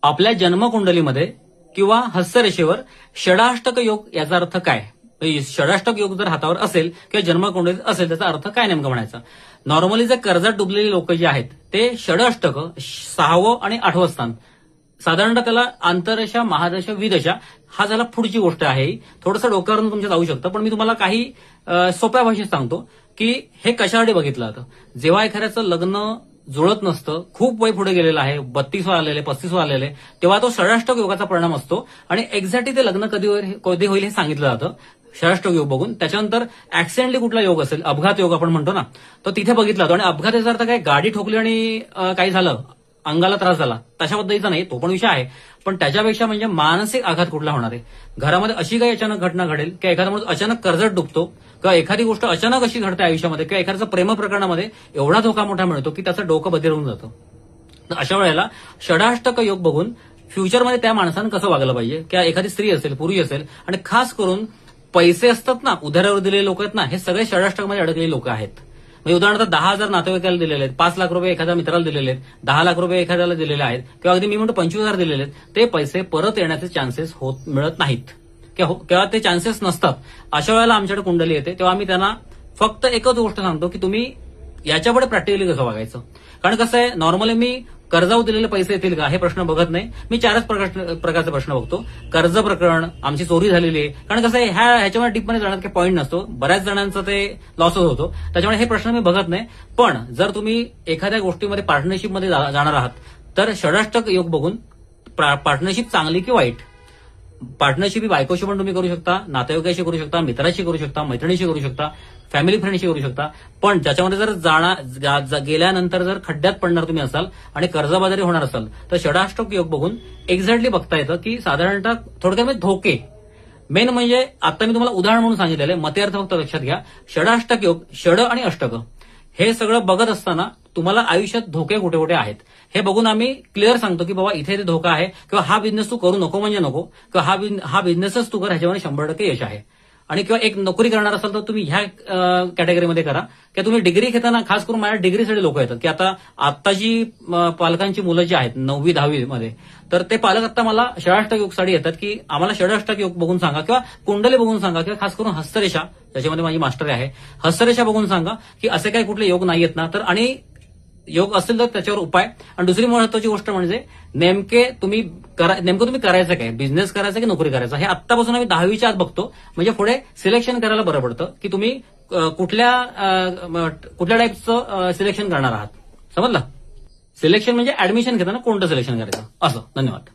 आपल्या जन्मकुंडलीमध्ये किंवा हस्तरेषेवर षडाष्टक योग याचा अर्थ काय? षडाष्टक योग जर हातावर असेल किंवा जन्मकुंडलीत असेल त्याचा अर्थ काय नेमका म्हणायचा? नॉर्मली जे कर्जात डुबलेली लोक जे आहेत ते षडाष्टक 6वं आणि 8वं स्थान साधारणतः त्याला आंतरदशा, महादशा, विदशा हा झाला पुढची गोष्ट आहे. थोडंसं डोक्यावरून तुमच्या जाऊ शकतं, पण मी तुम्हाला काही सोप्या भाषेत सांगतो की हे कशासाठी बघितलं जातं. जेव्हा एखाद्याचं लग्न जुळत नसतं, खूप वय पुढे गेलेलं आहे, 32 आलेले, 35 आलेले, तेव्हा तो षडाष्टक योगाचा परिणाम असतो आणि एक्झॅक्टली ते लग्न कधी होईल हे सांगितलं जातं षडाष्टक योग बघून. त्याच्यानंतर ऍक्सिडेंटली कुठला योग असेल, अपघात योग आपण म्हणतो ना, तो तिथे बघितला जातो. आणि अपघाताचा अर्थ काय, गाडी ठोकली आणि काही झालं, अंगाला त्रास झाला, तशा पद्धतीचा नाही, तो पण विषय आहे. पण त्याच्यापेक्षा म्हणजे मानसिक आघात कुठला होणार आहे, घरामध्ये अशी काही अचानक घटना घडेल की एखादा माणूस अचानक कर्जात डुबतो, किंवा एखादी गोष्ट अचानक अशी घडते आयुष्यामध्ये, किंवा एखाद्याचा प्रेम प्रकरणामध्ये एवढा धोका मोठा मिळतो की त्याचं डोकं बधीर होऊन जातं. तर अशा वेळेला षडाष्टक योग बघून फ्युचरमध्ये त्या माणसानं कसं वागलं पाहिजे, किंवा एखादी स्त्री असेल, पुरुष असेल, आणि खास करून पैसे असतात ना, उधाऱ्यावर दिलेले लोक आहेत ना, हे सगळे षडाष्टकमध्ये अडकलेले लोक आहेत. म्हणजे उदाहरणार्थ 10,000 नातेवाईकाला दिलेले आहेत, 5 लाख रुपये एखाद्या मित्राला दिलेले आहेत, 10 लाख रुपये एखाद्याला दिलेले आहेत, किंवा अगदी मी म्हणतो 25,000 दिलेले आहेत, ते पैसे परत येण्याचे चान्सेस मिळत नाहीत किंवा ते चान्सेस नसतात. अशा वेळेला आमच्याकडे कुंडली येते, तेव्हा आम्ही त्यांना फक्त एकच गोष्ट सांगतो की तुम्ही याच्यापुढे प्रॅक्टिकली कसं वागायचं. कारण कसं आहे, नॉर्मली मी कर्जावर दिलेले पैसे येतील का हे प्रश्न बघत नाही, मी 4च प्रकारचे प्रश्न बघतो. कर्ज प्रकरण, आमची चोरी झालेली आहे, कारण कसं आहे ह्याच्यामध्ये डीपमध्ये जाण्यात काही पॉईंट नसतो, बऱ्याच जणांचा ते लॉसच होतो, त्याच्यामुळे हे प्रश्न मी बघत नाही. पण जर तुम्ही एखाद्या गोष्टीमध्ये पार्टनरशिपमध्ये जाणार आहात तर षडाष्टक योग बघून पार्टनरशिप चांगली की वाईट, पार्टनरशिप ही बायकोशी पण तुम्ही करू शकता, नातेवाईकाशी करू शकता, मित्राशी करू शकता, मैत्रिणीशी करू शकता, फॅमिली फ्रेंडशी करू शकता. पण ज्याच्यामध्ये जर गेल्यानंतर जर खड्ड्यात पडणार तुम्ही असाल आणि कर्जबाजारी होणार असाल तर षडाष्टक योग बघून एक्झॅक्टली बघता येतं की साधारणतः थोडक्यात धोके मेन म्हणजे आता मी तुम्हाला उदाहरण म्हणून सांगितलेलं आहे, मते अर्थ फक्त लक्षात घ्या. षडाष्टक योग, षड आणि अष्टक हे सगळं बघत असताना तुम्हाला आयुष्यात धोके कुठे कुठे आहेत हे बघून आम्ही क्लिअर सांगतो की बाबा इथे धोका आहे, किंवा हा बिझनेस तू करू नको म्हणजे नको, किंवा हा बिझनेसच तू कर, ह्याच्यामध्ये 100% यश आहे. आणि किंवा एक नोकरी करणार असाल तर तुम्ही ह्या कॅटेगरीमध्ये करा, किंवा तुम्ही डिग्री घेताना खास करून माझ्या डिग्रीसाठी लोक येतात की आताची पालकांची मुलं जी आहेत 9वी 10वी मध्ये, तर ते पालक आता मला षडाष्टक योगसाठी येतात की आम्हाला षडाष्टक योग बघून सांगा, किंवा कुंडली बघून सांगा, किंवा खास करून हस्तरेषा, त्याच्यामध्ये माझी मास्टर आहे, हस्तरेषा बघून सांगा की असे काही कुठले योग नाहीयेत ना, तर आणि योग असेल तर त्याच्यावर उपाय. आणि दुसरी महत्वाची गोष्ट म्हणजे नेमकं तुम्ही करायचं काय, बिझनेस करायचा की नोकरी करायचा, हे आत्तापासून आम्ही 10वीच्या आत बघतो, म्हणजे पुढे सिलेक्शन करायला बरं पडतं की तुम्ही कुठल्या टाईपचं सिलेक्शन करणार आहात. समजलं? सिलेक्शन म्हणजे ऍडमिशन घेताना कोणतं सिलेक्शन करायचं असं. धन्यवाद.